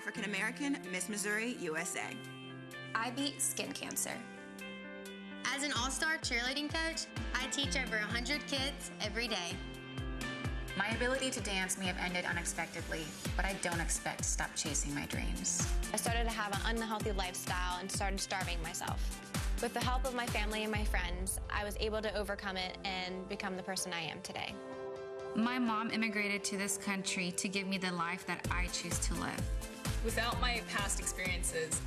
African-American Miss Missouri USA. I beat skin cancer. As an all-star cheerleading coach, I teach over 100 kids every day. My ability to dance may have ended unexpectedly, but I don't expect to stop chasing my dreams. I started to have an unhealthy lifestyle and started starving myself. With the help of my family and my friends, I was able to overcome it and become the person I am today. My mom immigrated to this country to give me the life that I choose to live. Without my past experiences,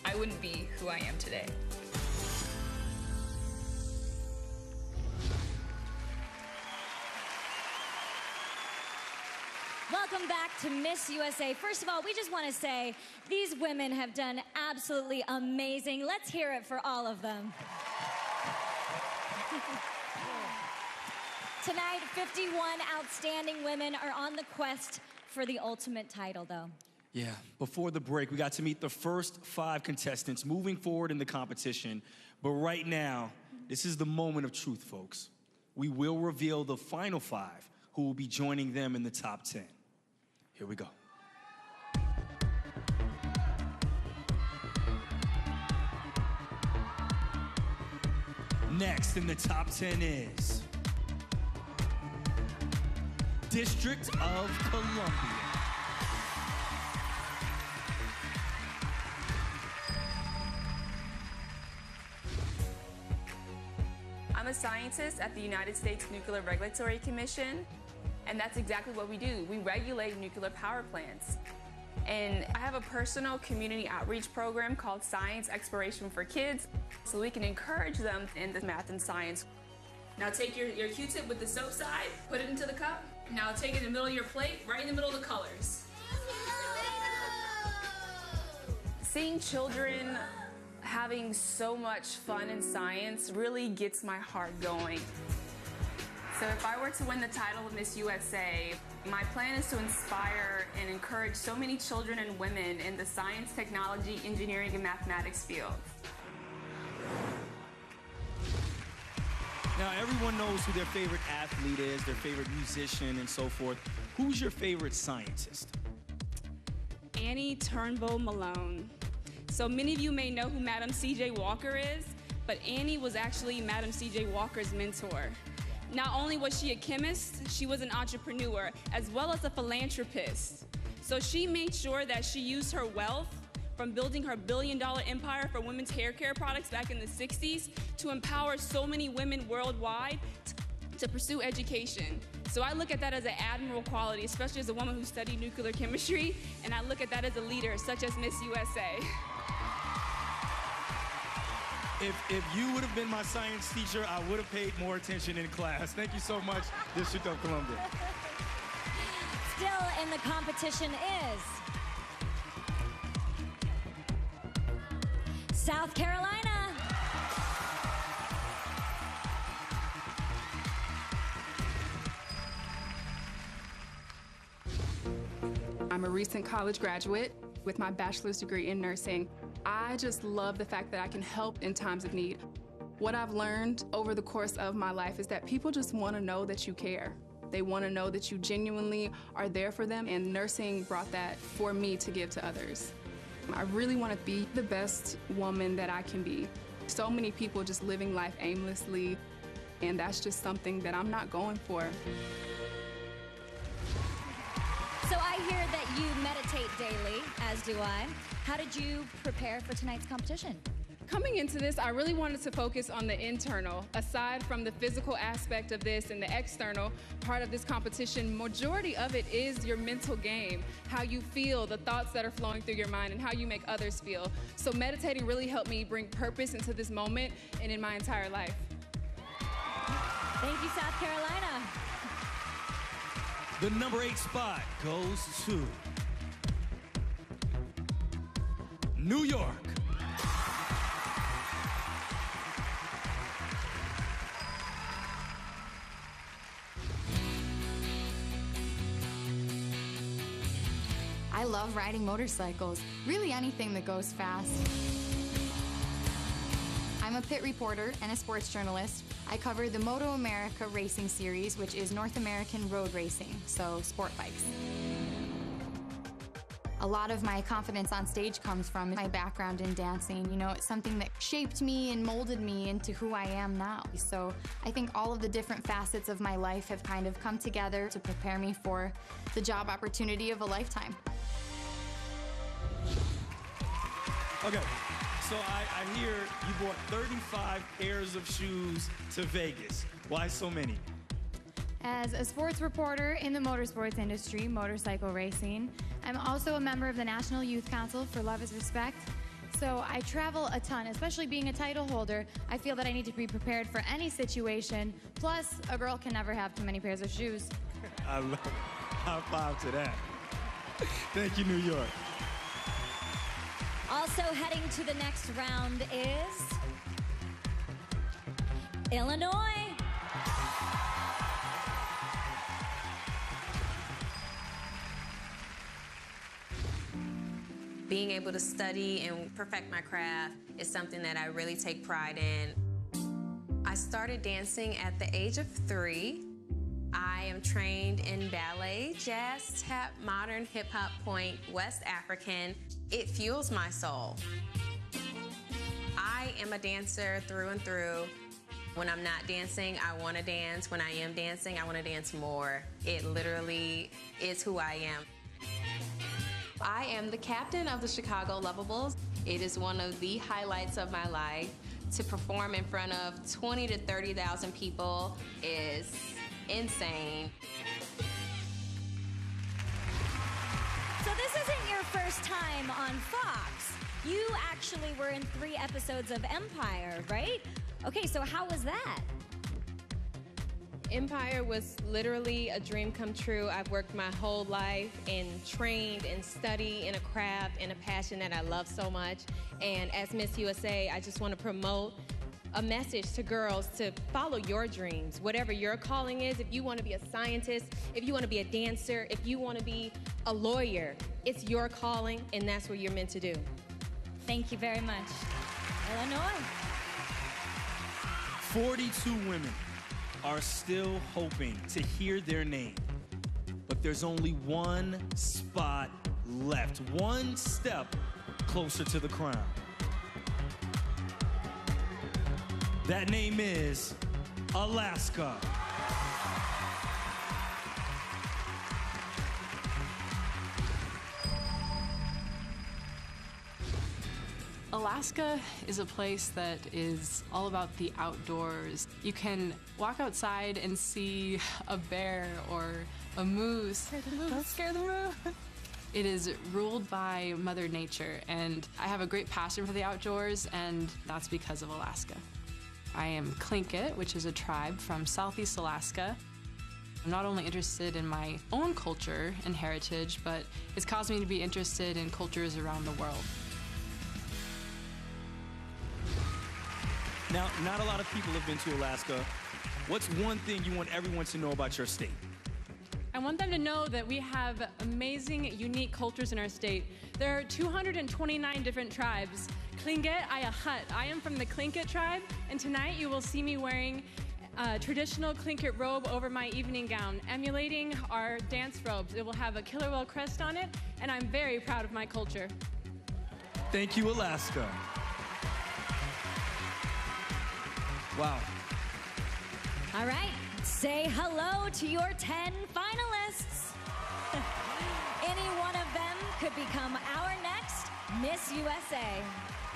I wouldn't be who I am today. Welcome back to Miss USA. First of all, we just want to say these women have done absolutely amazing. Let's hear it for all of them. Tonight, 51 outstanding women are on the quest for the ultimate title, though. Yeah, before the break, we got to meet the first 5 contestants moving forward in the competition. But right now, this is the moment of truth, folks. We will reveal the final 5 who will be joining them in the top 10. Here we go. Next in the top 10 is District of Columbia. I'm a scientist at the United States Nuclear Regulatory Commission, and that's exactly what we do. We regulate nuclear power plants. And I have a personal community outreach program called Science Exploration for Kids, so we can encourage them in the math and science. Now take your Q-tip with the soap side, put it into the cup. Now take it in the middle of your plate, right in the middle of the colors. Seeing children having so much fun in science really gets my heart going. So if I were to win the title of Miss USA, my plan is to inspire and encourage so many children and women in the science, technology, engineering, and mathematics fields. Now, everyone knows who their favorite athlete is, their favorite musician, and so forth. Who's your favorite scientist? Annie Turnbull Malone. So many of you may know who Madam C.J. Walker is, but Annie was actually Madam C.J. Walker's mentor. Not only was she a chemist, she was an entrepreneur, as well as a philanthropist. So she made sure that she used her wealth from building her billion-dollar empire for women's hair care products back in the 60s to empower so many women worldwide to pursue education. So I look at that as an admirable quality, especially as a woman who studied nuclear chemistry, and I look at that as a leader, such as Miss USA. If you would have been my science teacher, I would have paid more attention in class. Thank you so much, District of Columbia. Still in the competition is South Carolina. I'm a recent college graduate with my bachelor's degree in nursing. I just love the fact that I can help in times of need. What I've learned over the course of my life is that people just want to know that you care. They want to know that you genuinely are there for them, and nursing brought that for me to give to others. I really want to be the best woman that I can be. So many people just living life aimlessly, and that's just something that I'm not going for. So I hear that you meditate daily, as do I. How did you prepare for tonight's competition? Coming into this, I really wanted to focus on the internal. Aside from the physical aspect of this and the external part of this competition, majority of it is your mental game, how you feel, the thoughts that are flowing through your mind, and how you make others feel. So meditating really helped me bring purpose into this moment and in my entire life. Thank you, South Carolina. The number 8 spot goes to New York. I love riding motorcycles, really anything that goes fast. I'm a pit reporter and a sports journalist. I cover the Moto America Racing Series, which is North American road racing, so sport bikes. A lot of my confidence on stage comes from my background in dancing. You know, it's something that shaped me and molded me into who I am now. So I think all of the different facets of my life have kind of come together to prepare me for the job opportunity of a lifetime. Okay, so I hear you bought 35 pairs of shoes to Vegas. Why so many? As a sports reporter in the motorsports industry, motorcycle racing, I'm also a member of the National Youth Council for Love is Respect. So I travel a ton, especially being a title holder. I feel that I need to be prepared for any situation. Plus, a girl can never have too many pairs of shoes. I love it. High five to that. Thank you, New York. Also heading to the next round is Illinois. Being able to study and perfect my craft is something that I really take pride in. I started dancing at the age of 3. I am trained in ballet, jazz, tap, modern, hip-hop, point, West African. It fuels my soul. I am a dancer through and through. When I'm not dancing, I want to dance. When I am dancing, I want to dance more. It literally is who I am. I am the captain of the Chicago Lovables. It is one of the highlights of my life. To perform in front of 20 to 30,000 people is insane. So this isn't your first time on Fox. You actually were in 3 episodes of Empire, right? Okay, so how was that? Empire was literally a dream come true. I've worked my whole life and trained and studied in a craft and a passion that I love so much. And as Miss USA, I just want to promote a message to girls to follow your dreams, whatever your calling is. If you want to be a scientist, if you want to be a dancer, if you want to be a lawyer, it's your calling, and that's what you're meant to do. Thank you very much. Illinois. 42 women are still hoping to hear their name, but there's only one spot left, one step closer to the crown. That name is Alaska. Alaska is a place that is all about the outdoors. You can walk outside and see a bear or a moose. Scare the moose. Don't scare the moose. It is ruled by Mother Nature, and I have a great passion for the outdoors, and that's because of Alaska. I am Tlingit, which is a tribe from Southeast Alaska. I'm not only interested in my own culture and heritage, but it's caused me to be interested in cultures around the world. Now, not a lot of people have been to Alaska. What's one thing you want everyone to know about your state? I want them to know that we have amazing, unique cultures in our state. There are 229 different tribes. Tlingit, Ayahut. I am from the Tlingit tribe, and tonight you will see me wearing a traditional Tlingit robe over my evening gown, emulating our dance robes. It will have a killer whale crest on it, and I'm very proud of my culture. Thank you, Alaska. Wow. All right, say hello to your 10 finalists. Any one of them could become our next Miss USA.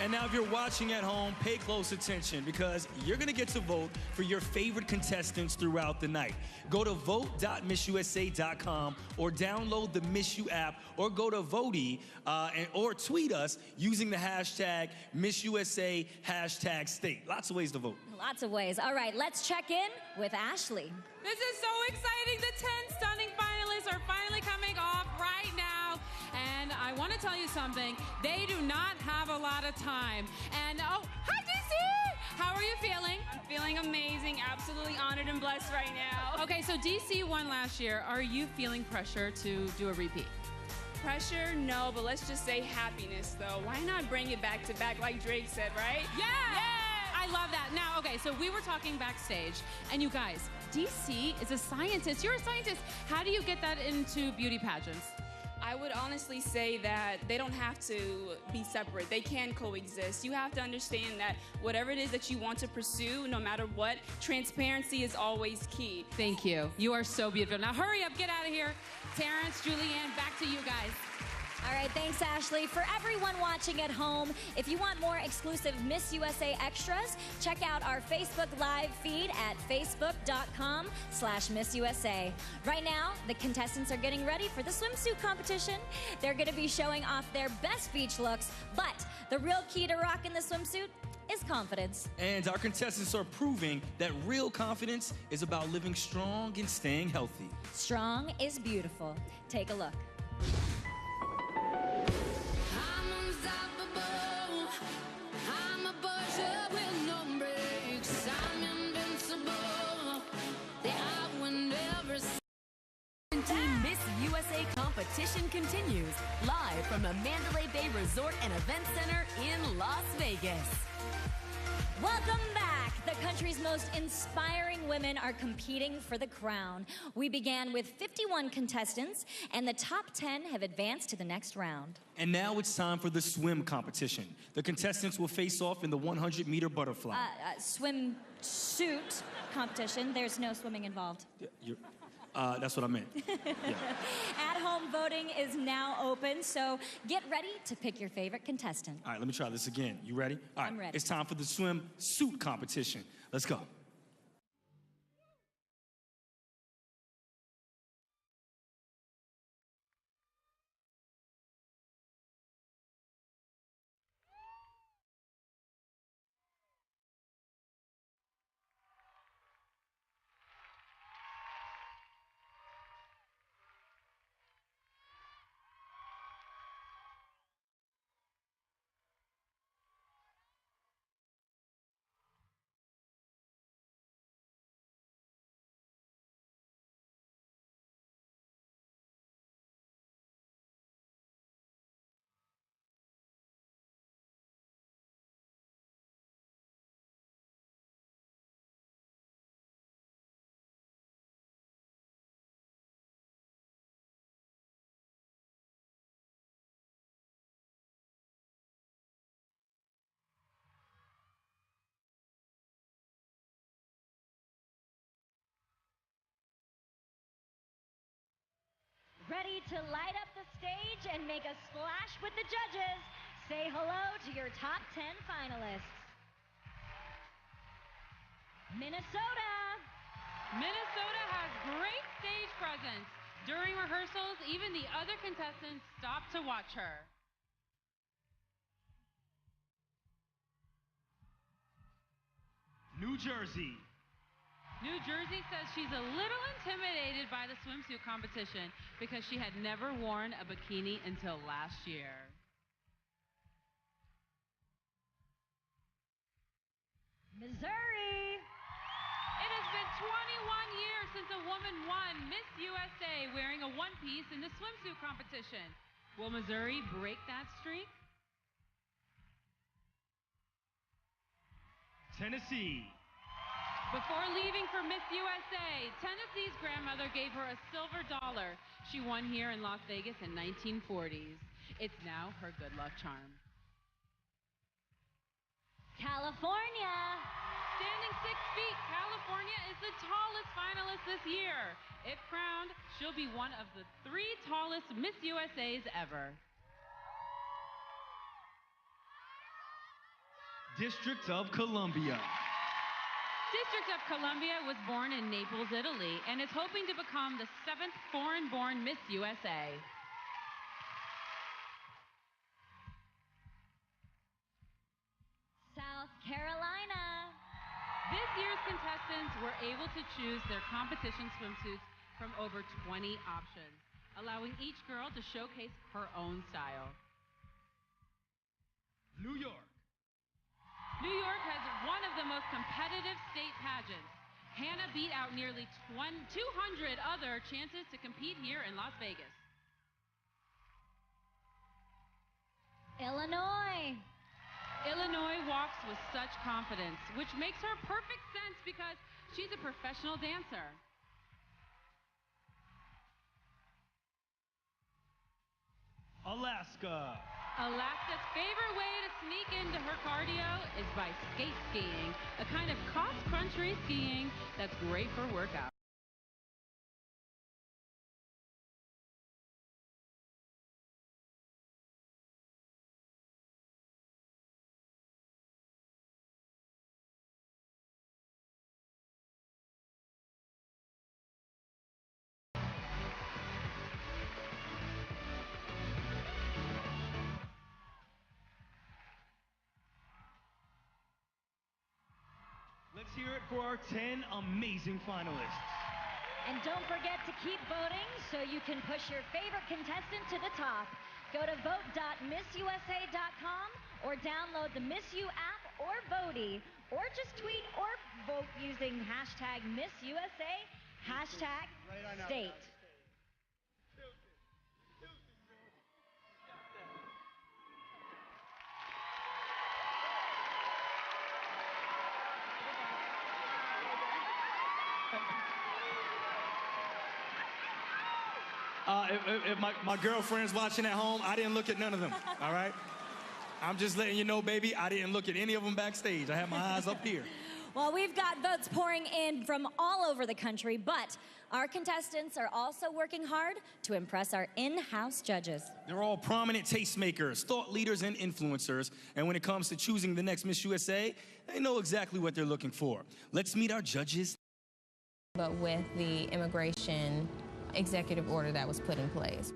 And now if you're watching at home, pay close attention because you're going to get to vote for your favorite contestants throughout the night. Go to vote.missusa.com or download the Miss You app or go to Votey or tweet us using the hashtag MissUSA #state. Lots of ways to vote. Lots of ways. All right, let's check in with Ashley. This is so exciting. The 10 stunning finalists are finally coming off right now. And I want to tell you something. They do not have a lot of time. And oh, hi DC! How are you feeling? I'm feeling amazing. Absolutely honored and blessed right now. Okay, so DC won last year. Are you feeling pressure to do a repeat? Pressure? No, but let's just say happiness, though. Why not bring it back to back like Drake said, right? Yeah! I love that. Now, okay, so we were talking backstage, and you guys, DC is a scientist. You're a scientist. How do you get that into beauty pageants? I would honestly say that they don't have to be separate. They can coexist. You have to understand that whatever it is that you want to pursue, no matter what, transparency is always key. Thank you. You are so beautiful. Now hurry up, get out of here. Terrence, Julianne, back to you guys. All right, thanks, Ashley. For everyone watching at home, if you want more exclusive Miss USA extras, check out our Facebook Live feed at facebook.com/MissUSA. Right now, the contestants are getting ready for the swimsuit competition. They're going to be showing off their best beach looks, but the real key to rocking the swimsuit is confidence. And our contestants are proving that real confidence is about living strong and staying healthy. Strong is beautiful. Take a look. Miss USA competition continues live from the Mandalay Bay Resort and Event Center in Las Vegas. Welcome back. The country's most inspiring women are competing for the crown. We began with 51 contestants, and the top 10 have advanced to the next round. And now it's time for the swim competition. The contestants will face off in the 100-meter butterfly. Swimsuit competition. There's no swimming involved. That's what I meant. Yeah. At-home voting is now open, so get ready to pick your favorite contestant. All right, let me try this again. You ready? All right, I'm ready. It's time for the swimsuit competition. Let's go. Ready to light up the stage and make a splash with the judges? Say hello to your top 10 finalists. Minnesota. Minnesota has great stage presence. During rehearsals, even the other contestants stop to watch her. New Jersey. New Jersey says she's a little intimidated by the swimsuit competition because she had never worn a bikini until last year. Missouri. It has been 21 years since a woman won Miss USA wearing a one-piece in the swimsuit competition. Will Missouri break that streak? Tennessee. Before leaving for Miss USA, Tennessee's grandmother gave her a silver dollar. She won here in Las Vegas in 1940s. It's now her good luck charm. California. Standing 6 feet, California is the tallest finalist this year. If crowned, she'll be one of the 3 tallest Miss USAs ever. District of Columbia. District of Columbia was born in Naples, Italy, and is hoping to become the 7th foreign-born Miss USA. South Carolina. This year's contestants were able to choose their competition swimsuits from over 20 options, allowing each girl to showcase her own style. New York. New York has one of the most competitive state pageants. Hannah beat out nearly 200 other chances to compete here in Las Vegas. Illinois. Illinois walks with such confidence, which makes her perfect sense because she's a professional dancer. Alaska. Alaska's favorite way to sneak into her cardio is by skate skiing, a kind of cross-country skiing that's great for workout. Let's hear it for our 10 amazing finalists. And don't forget to keep voting so you can push your favorite contestant to the top. Go to vote.missusa.com or download the Miss U app or Voti, or just tweet or vote using hashtag MissUSA, hashtag state. If my girlfriend's watching at home, I didn't look at none of them, all right? I'm just letting you know, baby, I didn't look at any of them backstage. I had my eyes up here. Well, we've got votes pouring in from all over the country, but our contestants are also working hard to impress our in-house judges. They're all prominent tastemakers, thought leaders, and influencers. And when it comes to choosing the next Miss USA, they know exactly what they're looking for. Let's meet our judges. But with the immigration executive order that was put in place.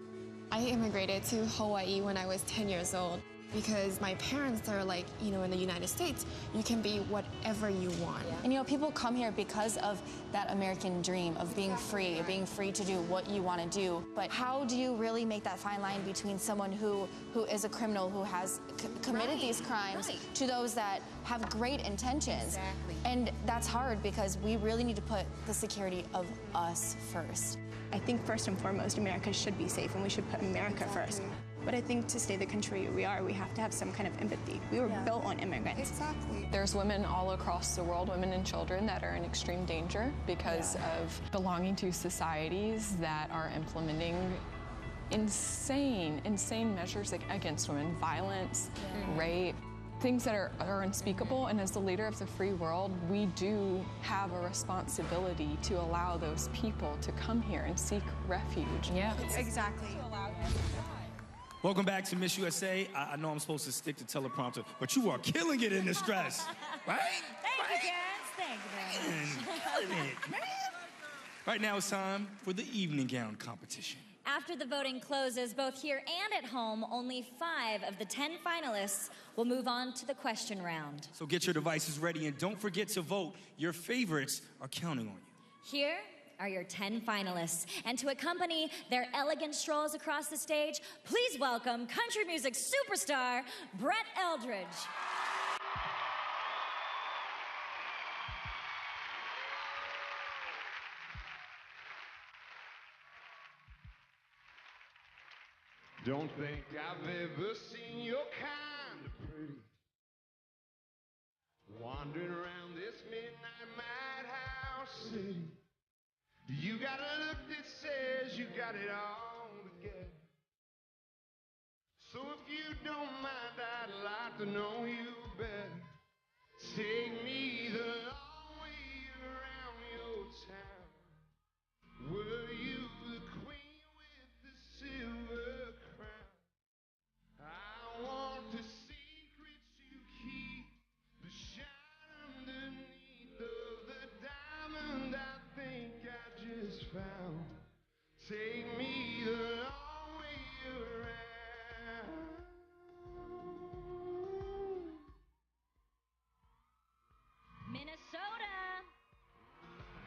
I immigrated to Hawaii when I was 10 years old because my parents are like, you know, in the United States, you can be whatever you want. And you know, people come here because of that American dream of being free to do what you want to do. But how do you really make that fine line between someone who is a criminal, who has committed these crimes, to those that have great intentions? Exactly. And that's hard because we really need to put the security of us first. I think first and foremost, America should be safe and we should put America first. But I think to stay the country we are, we have to have some kind of empathy. We were built on immigrants. Exactly. There's women all across the world, women and children, that are in extreme danger because of belonging to societies that are implementing insane measures against women, violence, rape, things that are unspeakable. And as the leader of the free world, we do have a responsibility to allow those people to come here and seek refuge. Yeah, exactly. Welcome back to Miss USA. I know I'm supposed to stick to teleprompter, but you are killing it in this dress, right? Thank you, guys. Thank you very much. Killing it, man. Right now it's time for the evening gown competition. After the voting closes, both here and at home, only 5 of the 10 finalists will move on to the question round. So get your devices ready and don't forget to vote. Your favorites are counting on you. Here are your 10 finalists. And to accompany their elegant strolls across the stage, please welcome country music superstar, Brett Eldridge. Don't think I've ever seen your kind of pretty, wandering around this midnight madhouse city. You got a look that says you got it all together. So if you don't mind, I'd like to know you better. Take me the long way around your town. Were you the queen with the silver crown? I want the secrets you keep, the shine underneath of the diamond I think I just found. Take me the long way around. Minnesota.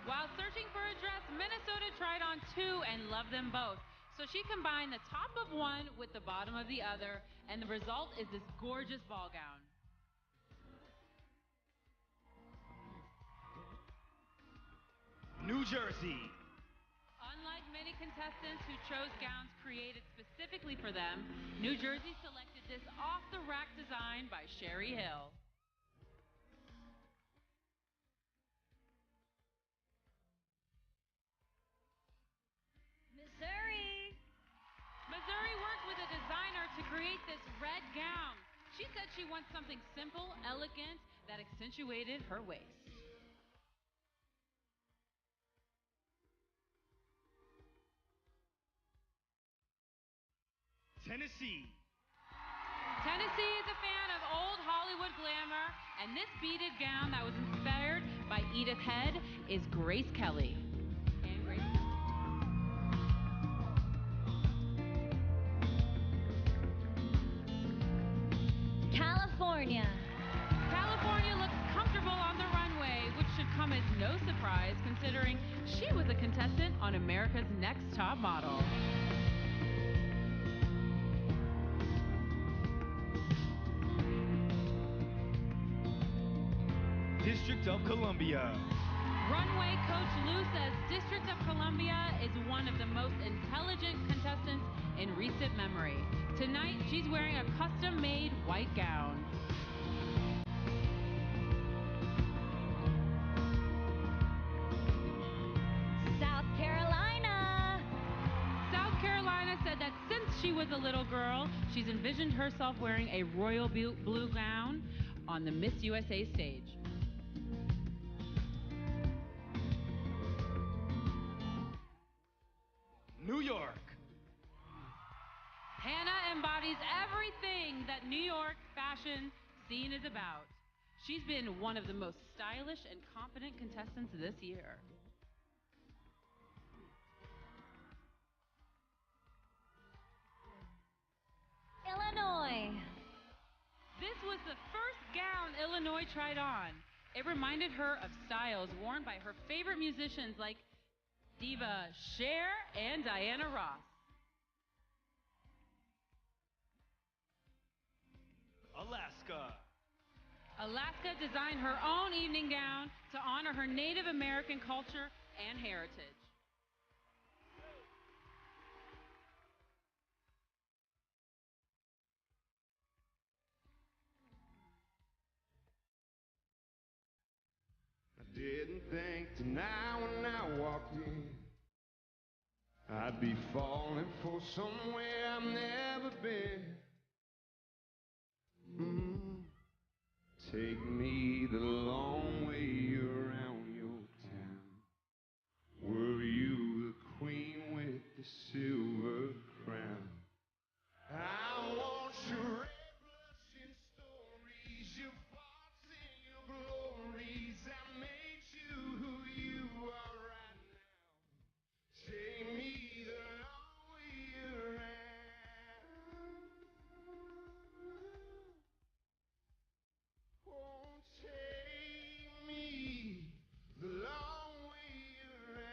While searching for a dress, Minnesota tried on 2 and loved them both. So she combined the top of one with the bottom of the other, and the result is this gorgeous ball gown. New Jersey. Unlike many contestants who chose gowns created specifically for them, New Jersey selected this off-the-rack design by Sherry Hill. Missouri. Missouri worked with a designer gown. She said she wants something simple, elegant, that accentuated her waist. Tennessee. Tennessee is a fan of old Hollywood glamour, and this beaded gown that was inspired by Edith Head is Grace Kelly. And Grace California. California looks comfortable on the runway, which should come as no surprise considering she was a contestant on America's Next Top Model. District of Columbia. Runway coach Lou says District of Columbia is one of the most intelligent contestants in recent memory. Tonight, she's wearing a custom-made white gown. South Carolina. South Carolina said that since she was a little girl, she's envisioned herself wearing a royal blue gown on the Miss USA stage. New York. Hannah embodies everything that New York fashion scene is about. She's been one of the most stylish and confident contestants this year. Illinois. This was the first gown Illinois tried on. It reminded her of styles worn by her favorite musicians like diva Cher and Diana Ross. Alaska. Alaska designed her own evening gown to honor her Native American culture and heritage. I didn't think tonight when I walked in I'd be falling for somewhere I've never been. Take me the long way around your town. Were you the queen with the silver crown? I want your red blushing stories, your faults and your glories that made you who you are right now. Take me the long way around. Won't take me the long way around.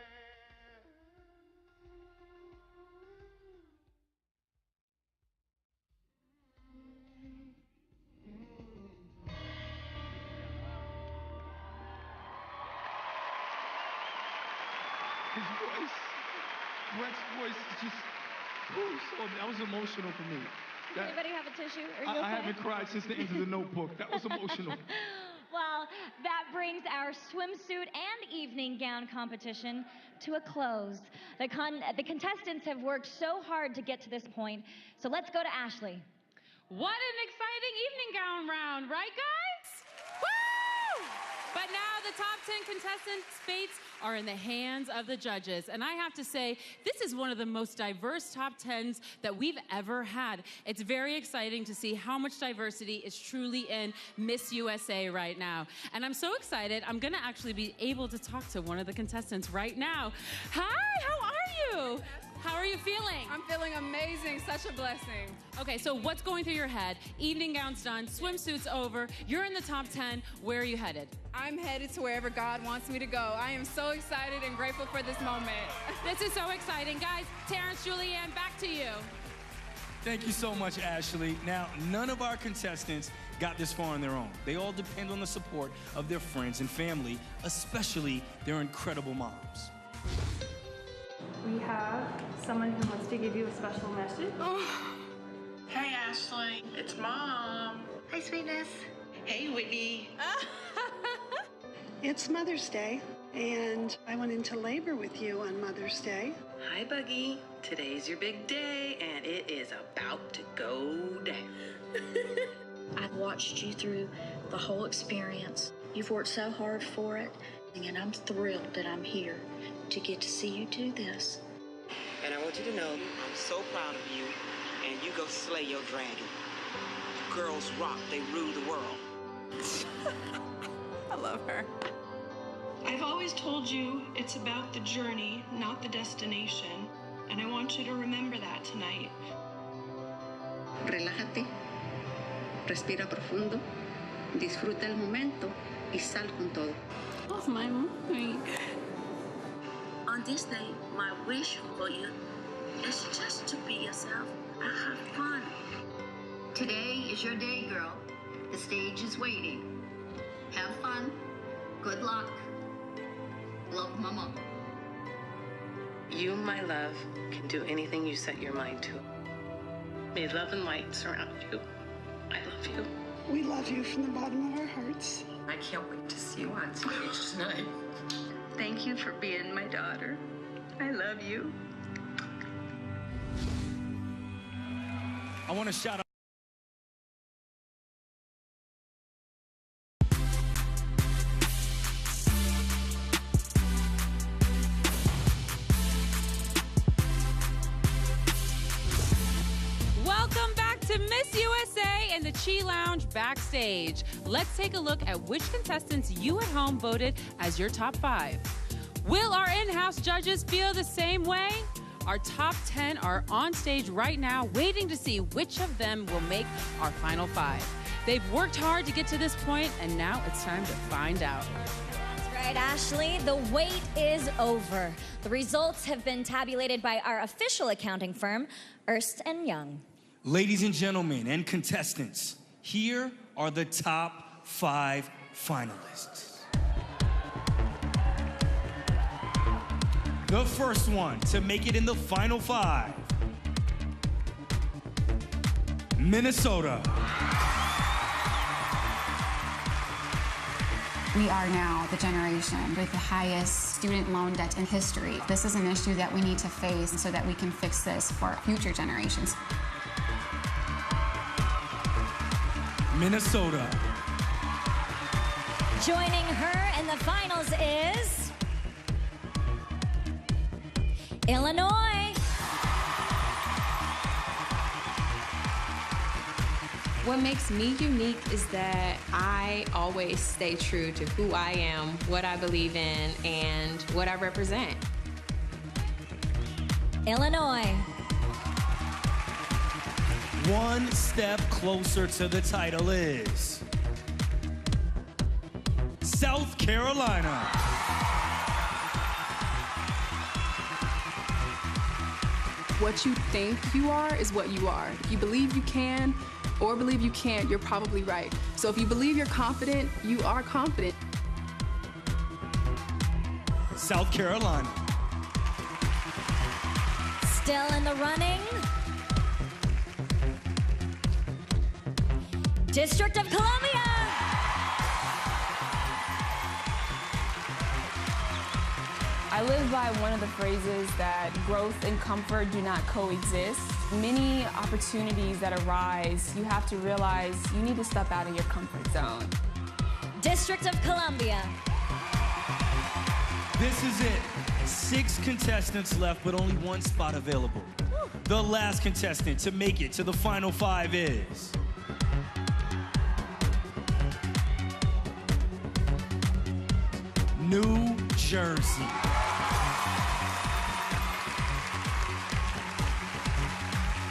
His voice, Brett's voice is just, that was emotional for me. Anybody have a tissue? Are you I okay? haven't cried since the end of The Notebook. That was emotional. Well, that brings our swimsuit and evening gown competition to a close. The contestants have worked so hard to get to this point, so let's go to Ashley. What an exciting evening gown round, right guys? Woo! But now the top 10 contestants' fates are in the hands of the judges. And I have to say, this is one of the most diverse top 10s that we've ever had. It's very exciting to see how much diversity is truly in Miss USA right now. And I'm so excited, I'm gonna actually be able to talk to one of the contestants right now. Hi, how are you? How are you feeling? I'm feeling amazing, such a blessing. Okay, so what's going through your head? Evening gown's done, swimsuit's over, you're in the top 10, where are you headed? I'm headed to wherever God wants me to go. I am so excited and grateful for this moment. This is so exciting. Guys, Terrence, Julianne, back to you. Thank you so much, Ashley. Now, none of our contestants got this far on their own. They all depend on the support of their friends and family, especially their incredible moms. We have someone who wants to give you a special message. Hey, Ashley. It's Mom. Hi, sweetness. Hey, Whitney. It's Mother's Day, and I went into labor with you on Mother's Day. Hi, Buggy. Today's your big day, and it is about to go down. watched you through the whole experience. You've worked so hard for it, and I'm thrilled that I'm here to get to see you do this. And I want you to know I'm so proud of you, and you go slay your dragon. Girls rock, they rule the world. I love her. I've always told you it's about the journey, not the destination. And I want you to remember that tonight. Relájate, respira profundo, disfruta el momento y sal con todo. Oh, my mommy. On this day, my wish for you is just to be yourself and have fun. Today is your day, girl. The stage is waiting. Have fun. Good luck. Love, Mama. You, my love, can do anything you set your mind to. May love and light surround you. I love you. We love you from the bottom of our hearts. I can't wait to see you on stage tonight. Thank you for being my daughter. I love you. I want to shout out. Welcome back to Miss USA and the Chi Lounge backstage. Let's take a look at which contestants you at home voted as your top 5. Will our in-house judges feel the same way? Our top 10 are on stage right now, waiting to see which of them will make our final 5. They've worked hard to get to this point, and now it's time to find out. That's right, Ashley. The wait is over. The results have been tabulated by our official accounting firm, Ernst & Young. Ladies and gentlemen and contestants, here are the top 5 finalists. The first one to make it in the final 5, Minnesota. We are now the generation with the highest student loan debt in history. This is an issue that we need to face so that we can fix this for future generations. Minnesota. Joining her in the finals is Illinois. What makes me unique is that I always stay true to who I am, what I believe in, and what I represent. Illinois. One step closer to the title is South Carolina. What you think you are is what you are. If you believe you can or believe you can't, you're probably right. So if you believe you're confident, you are confident. South Carolina. Still in the running. District of Columbia. I live by one of the phrases that growth and comfort do not coexist. Many opportunities that arise, you have to realize you need to step out of your comfort zone. District of Columbia. This is it. 6 contestants left, but only 1 spot available. The last contestant to make it to the final 5 is New Jersey.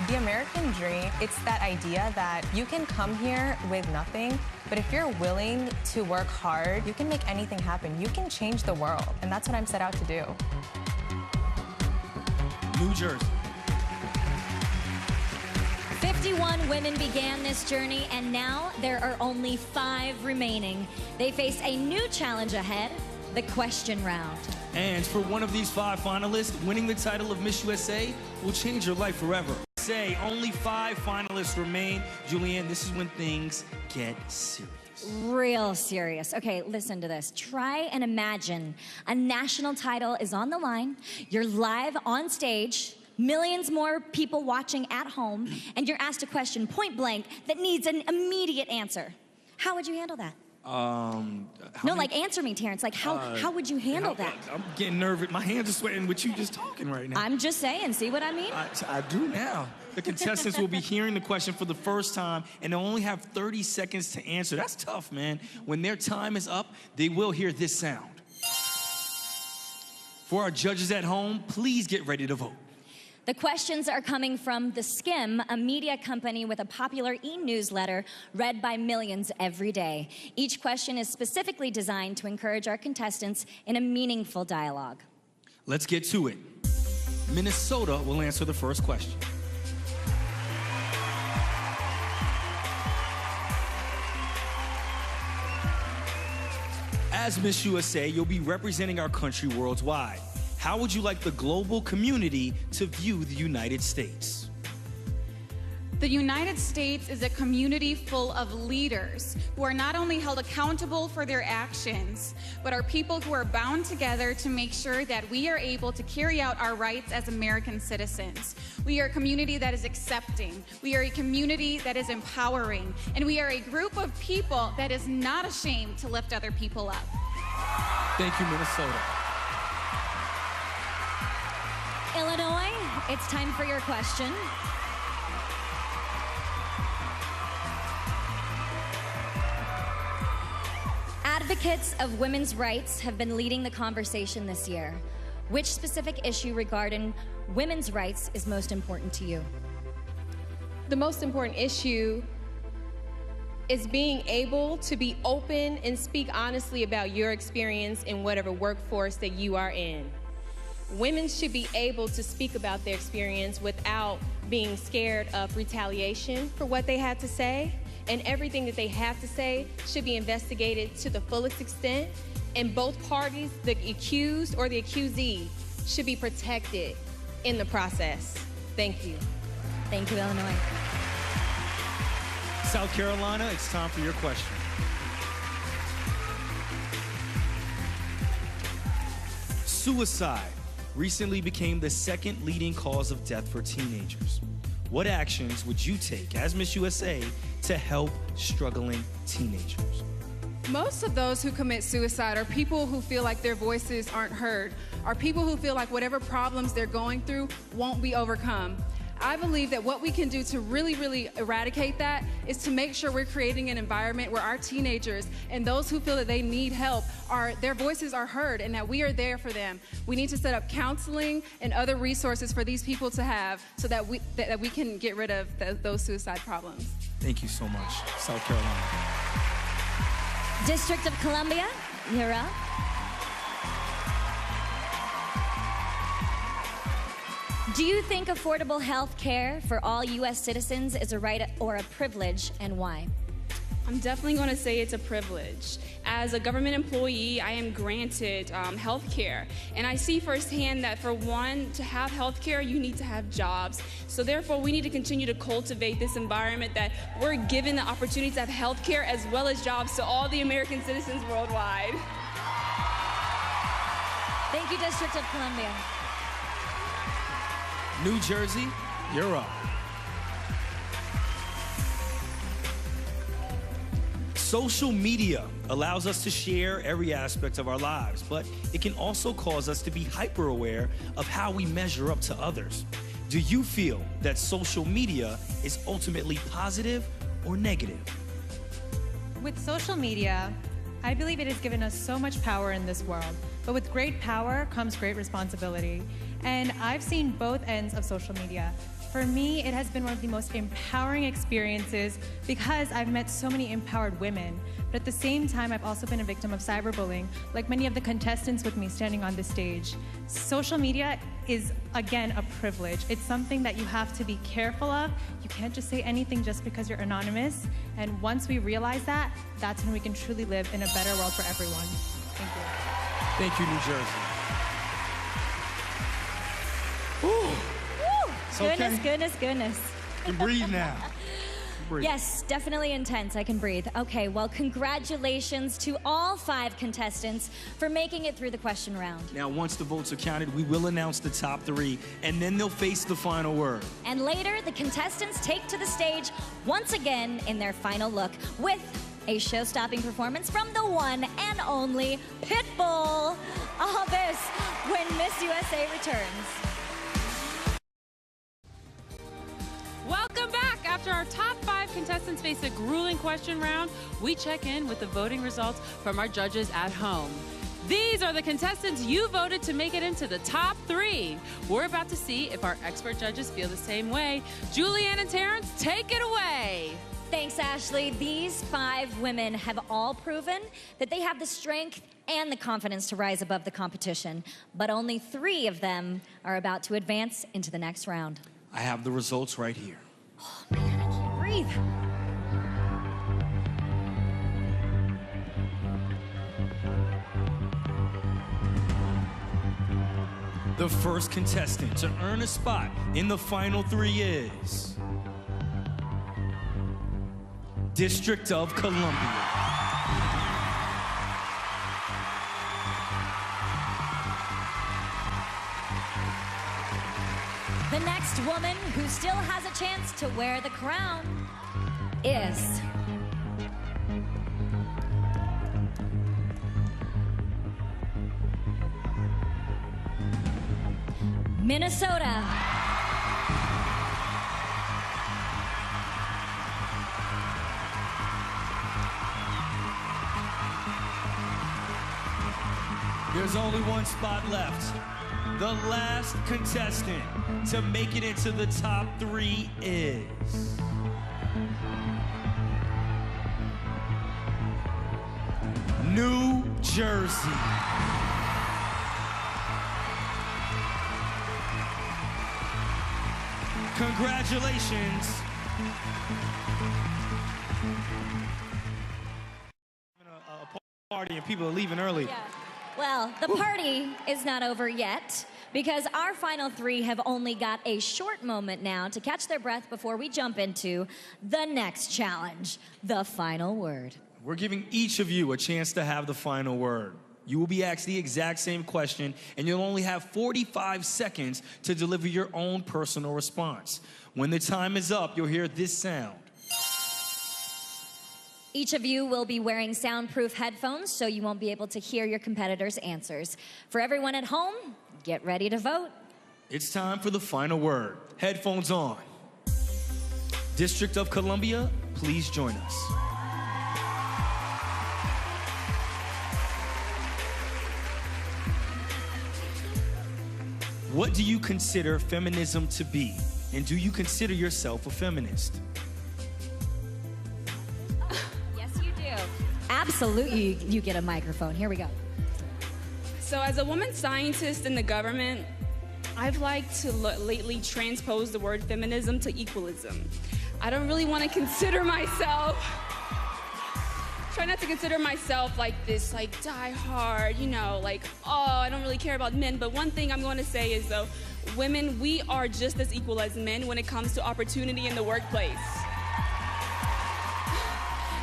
The American dream, it's that idea that you can come here with nothing, but if you're willing to work hard, you can make anything happen. You can change the world, and that's what I'm set out to do. New Jersey. 51 women began this journey, and now there are only 5 remaining. They face a new challenge ahead, the question round. And for one of these 5 finalists, winning the title of Miss USA will change your life forever. Say only 5 finalists remain. Julianne, this is when things get serious. Real serious. Okay, listen to this. Try and imagine a national title is on the line. You're live on stage, millions more people watching at home, and you're asked a question point blank that needs an immediate answer. How would you handle that? Answer me, Terrence. Like, how would you handle that? I'm getting nervous. My hands are sweating with you just talking right now. I'm just saying, see what I mean? I do now. The contestants will be hearing the question for the first time, and they'll only have 30 seconds to answer. That's tough, man. When their time is up, they will hear this sound. For our judges at home, please get ready to vote. The questions are coming from The Skim, a media company with a popular e-newsletter read by millions every day. Each question is specifically designed to encourage our contestants in a meaningful dialogue. Let's get to it. Minnesota will answer the first question. As Miss USA, you'll be representing our country worldwide. How would you like the global community to view the United States? The United States is a community full of leaders who are not only held accountable for their actions, but are people who are bound together to make sure that we are able to carry out our rights as American citizens. We are a community that is accepting. We are a community that is empowering. And we are a group of people that is not ashamed to lift other people up. Thank you, Minnesota. Illinois, it's time for your question. Advocates of women's rights have been leading the conversation this year. Which specific issue regarding women's rights is most important to you? The most important issue is being able to be open and speak honestly about your experience in whatever workforce that you are in. Women should be able to speak about their experience without being scared of retaliation for what they had to say. And everything that they have to say should be investigated to the fullest extent. And both parties, the accused or the accusee, should be protected in the process. Thank you. Thank you, Illinois. South Carolina, it's time for your question. Suicide recently became the second leading cause of death for teenagers. What actions would you take as Miss USA to help struggling teenagers? Most of those who commit suicide are people who feel like their voices aren't heard, are people who feel like whatever problems they're going through won't be overcome. I believe that what we can do to really eradicate that is to make sure we're creating an environment where our teenagers and those who feel that they need help, their voices are heard and that we are there for them. We need to set up counseling and other resources for these people to have so that we can get rid of those suicide problems. Thank you so much, South Carolina. District of Columbia, you're up. Do you think affordable health care for all U.S. citizens is a right or a privilege, and why? I'm definitely going to say it's a privilege. As a government employee, I am granted health care. And I see firsthand that for one, to have health care, you need to have jobs. So therefore, we need to continue to cultivate this environment that we're given the opportunity to have health care as well as jobs to all the American citizens worldwide. Thank you, District of Columbia. New Jersey, you're up. Social media allows us to share every aspect of our lives, but it can also cause us to be hyper aware of how we measure up to others. Do you feel that social media is ultimately positive or negative? With social media, I believe it has given us so much power in this world, but with great power comes great responsibility. And I've seen both ends of social media. For me, it has been one of the most empowering experiences because I've met so many empowered women. But at the same time, I've also been a victim of cyberbullying, like many of the contestants with me standing on this stage. Social media is, again, a privilege. It's something that you have to be careful of. You can't just say anything just because you're anonymous. And once we realize that, that's when we can truly live in a better world for everyone. Thank you. Thank you, New Jersey. Ooh. Woo! Goodness, okay. goodness. You can breathe now. Breathe. Yes, definitely intense. I can breathe. Okay, well, congratulations to all 5 contestants for making it through the question round. Now, once the votes are counted, we will announce the top 3, and then they'll face the final word. And later, the contestants take to the stage once again in their final look with a show-stopping performance from the one and only Pitbull. All this when Miss USA returns. Welcome back. After our top 5 contestants face a grueling question round, we check in with the voting results from our judges at home. These are the contestants you voted to make it into the top 3. We're about to see if our expert judges feel the same way. Julianne and Terrence, take it away. Thanks, Ashley. These 5 women have all proven that they have the strength and the confidence to rise above the competition, but only 3 of them are about to advance into the next round. I have the results right here. Oh, man, I can't breathe. The first contestant to earn a spot in the final 3 is District of Columbia. The next woman who still has a chance to wear the crown is Minnesota. There's only one spot left. The last contestant to make it into the top 3 is New Jersey. Congratulations. A party and people are leaving early. Yeah. Well, the party is not over yet because our final 3 have only got a short moment now to catch their breath before we jump into the next challenge, the final word. We're giving each of you a chance to have the final word. You will be asked the exact same question, and you'll only have 45 seconds to deliver your own personal response. When the time is up, you'll hear this sound. Each of you will be wearing soundproof headphones, so you won't be able to hear your competitors' answers. For everyone at home, get ready to vote. It's time for the final word. Headphones on. District of Columbia, please join us. What do you consider feminism to be? And do you consider yourself a feminist? Yes, you do. Absolutely, you get a microphone. Here we go. So as a woman scientist in the government, I've liked to lately transpose the word feminism to equalism. I don't really want to consider myself, try not to consider myself like this, like die hard, you know, like, oh, I don't really care about men. But one thing I'm going to say is though, women, we are just as equal as men when it comes to opportunity in the workplace.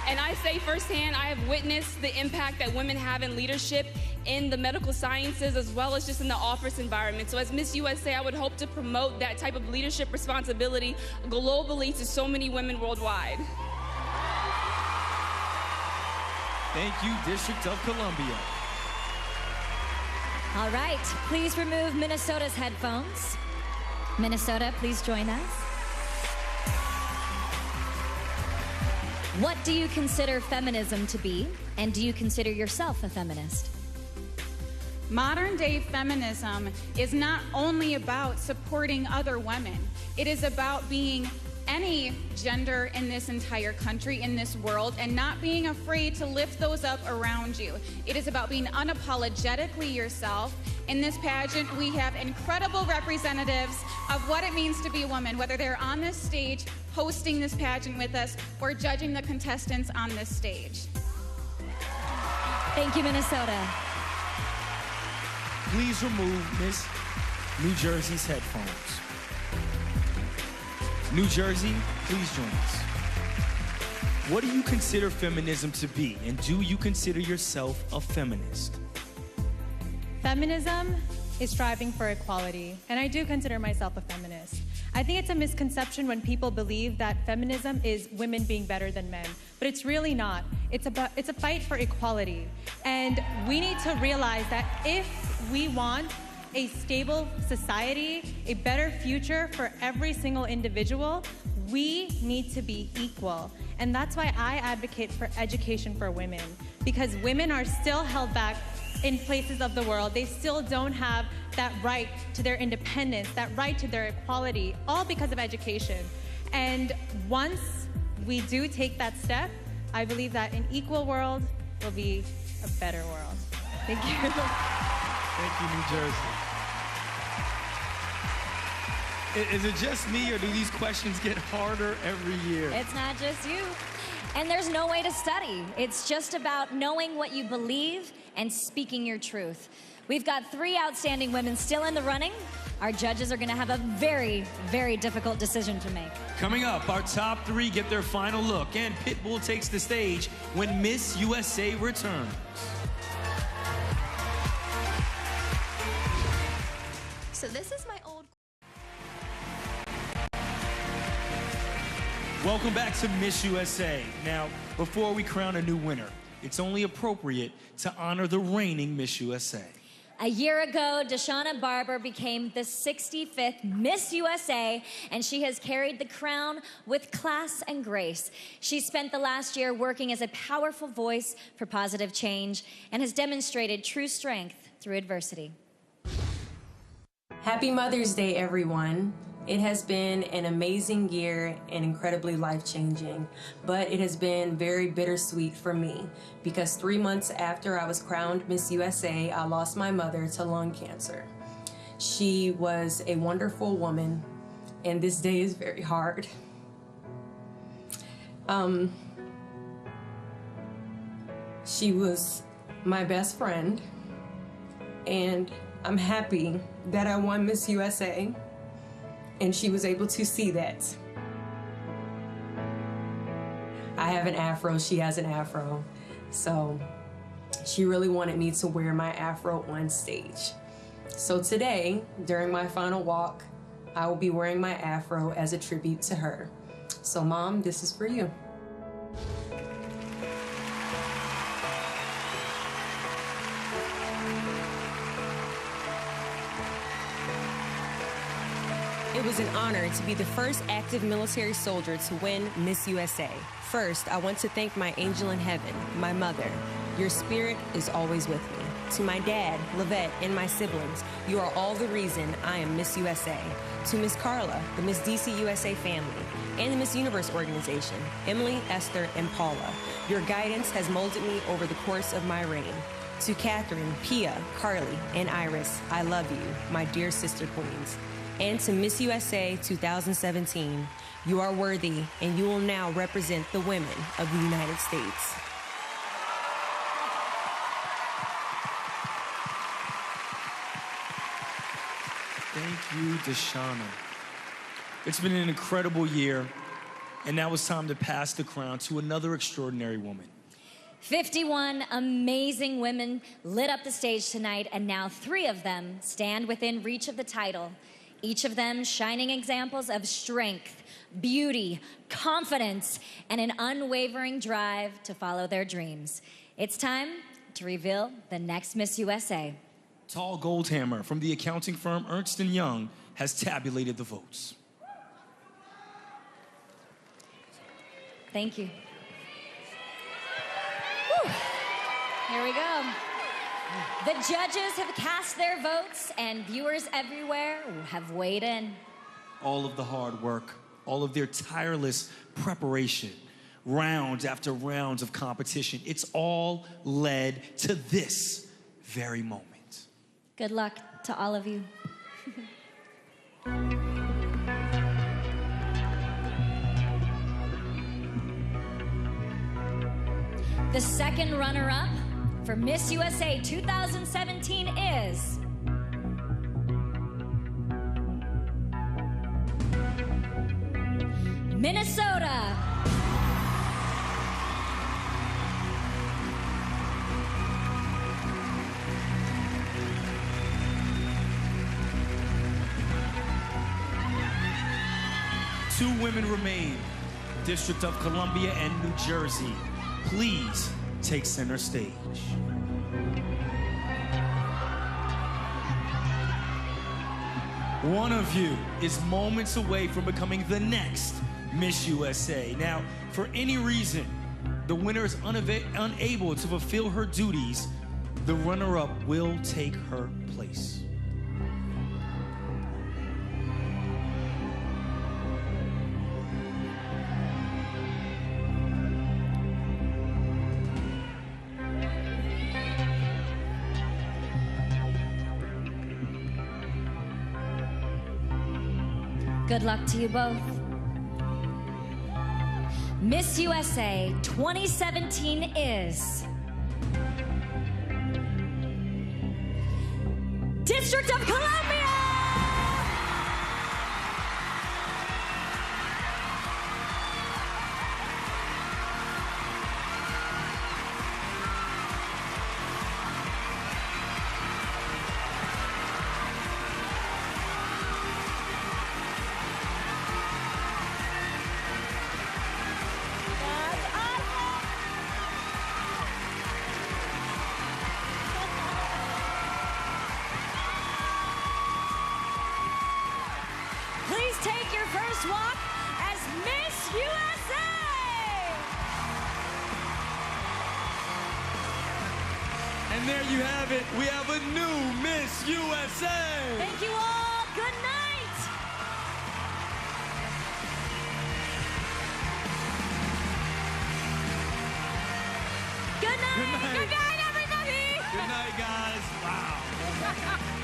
And I say firsthand, I have witnessed the impact that women have in leadership in the medical sciences as well as just in the office environment. So as Miss USA, I would hope to promote that type of leadership responsibility globally to so many women worldwide. Thank you, District of Columbia. All right, please remove Minnesota's headphones. Minnesota, please join us. What do you consider feminism to be, and do you consider yourself a feminist? Modern day feminism is not only about supporting other women, it is about being any gender in this entire country, in this world, and not being afraid to lift those up around you. It is about being unapologetically yourself. In this pageant, we have incredible representatives of what it means to be a woman, whether they're on this stage, hosting this pageant with us, or judging the contestants on this stage. Thank you, Minnesota. Please remove Miss New Jersey's headphones. New Jersey, please join us. What do you consider feminism to be? And do you consider yourself a feminist? Feminism is striving for equality, and I do consider myself a feminist. I think it's a misconception when people believe that feminism is women being better than men, but it's really not. It's a fight for equality, and we need to realize that if we want a stable society, a better future for every single individual, we need to be equal. And that's why I advocate for education for women, because women are still held back in places of the world. They still don't have that right to their independence, that right to their equality, all because of education. And once we do take that step, I believe that an equal world will be a better world. Thank you. Thank you, New Jersey. Is it just me, or do these questions get harder every year? It's not just you. And there's no way to study. It's just about knowing what you believe and speaking your truth. We've got 3 outstanding women still in the running. Our judges are gonna have a very, very difficult decision to make. Coming up, our top 3 get their final look, and Pitbull takes the stage when Miss USA returns. So this is my old... Welcome back to Miss USA. Now, before we crown a new winner, it's only appropriate to honor the reigning Miss USA. A year ago, Deshauna Barber became the 65th Miss USA, and she has carried the crown with class and grace. She spent the last year working as a powerful voice for positive change and has demonstrated true strength through adversity. Happy Mother's Day, everyone. It has been an amazing year and incredibly life-changing, but it has been very bittersweet for me because 3 months after I was crowned Miss USA, I lost my mother to lung cancer. She was a wonderful woman, and this day is very hard. She was my best friend, and I'm happy that I won Miss USA. And she was able to see that. I have an afro, she has an afro. So she really wanted me to wear my afro on stage. So today, during my final walk, I will be wearing my afro as a tribute to her. So Mom, this is for you. It was an honor to be the first active military soldier to win Miss USA. First, I want to thank my angel in heaven, my mother. Your spirit is always with me. To my dad, Lavette, and my siblings, you are all the reason I am Miss USA. To Miss Carla, the Miss DC USA family, and the Miss Universe organization, Emily, Esther, and Paula, your guidance has molded me over the course of my reign. To Catherine, Pia, Carly, and Iris, I love you, my dear sister queens. And to Miss USA 2017, you are worthy, and you will now represent the women of the United States. Thank you, Deshauna. It's been an incredible year, and now it's time to pass the crown to another extraordinary woman. 51 amazing women lit up the stage tonight, and now 3 of them stand within reach of the title. Each of them shining examples of strength, beauty, confidence, and an unwavering drive to follow their dreams. It's time to reveal the next Miss USA. Tall Goldhammer from the accounting firm Ernst & Young has tabulated the votes. Thank you. Whew. Here we go. The judges have cast their votes, and viewers everywhere have weighed in. All of the hard work, all of their tireless preparation, rounds after rounds of competition, it's all led to this very moment. Good luck to all of you. The second runner-up for Miss USA 2017 is Minnesota. 2 women remain, District of Columbia and New Jersey. Please take center stage. One of you is moments away from becoming the next Miss USA. Now, for any reason, the winner is unable to fulfill her duties, the runner-up will take her place. Good luck to you both. Miss USA 2017 is District of Columbia! Please take your first walk as Miss USA! And there you have it. We have a new Miss USA. Thank you all. Good night. Good night. Good night. Good night, everybody. Good night, guys. Wow.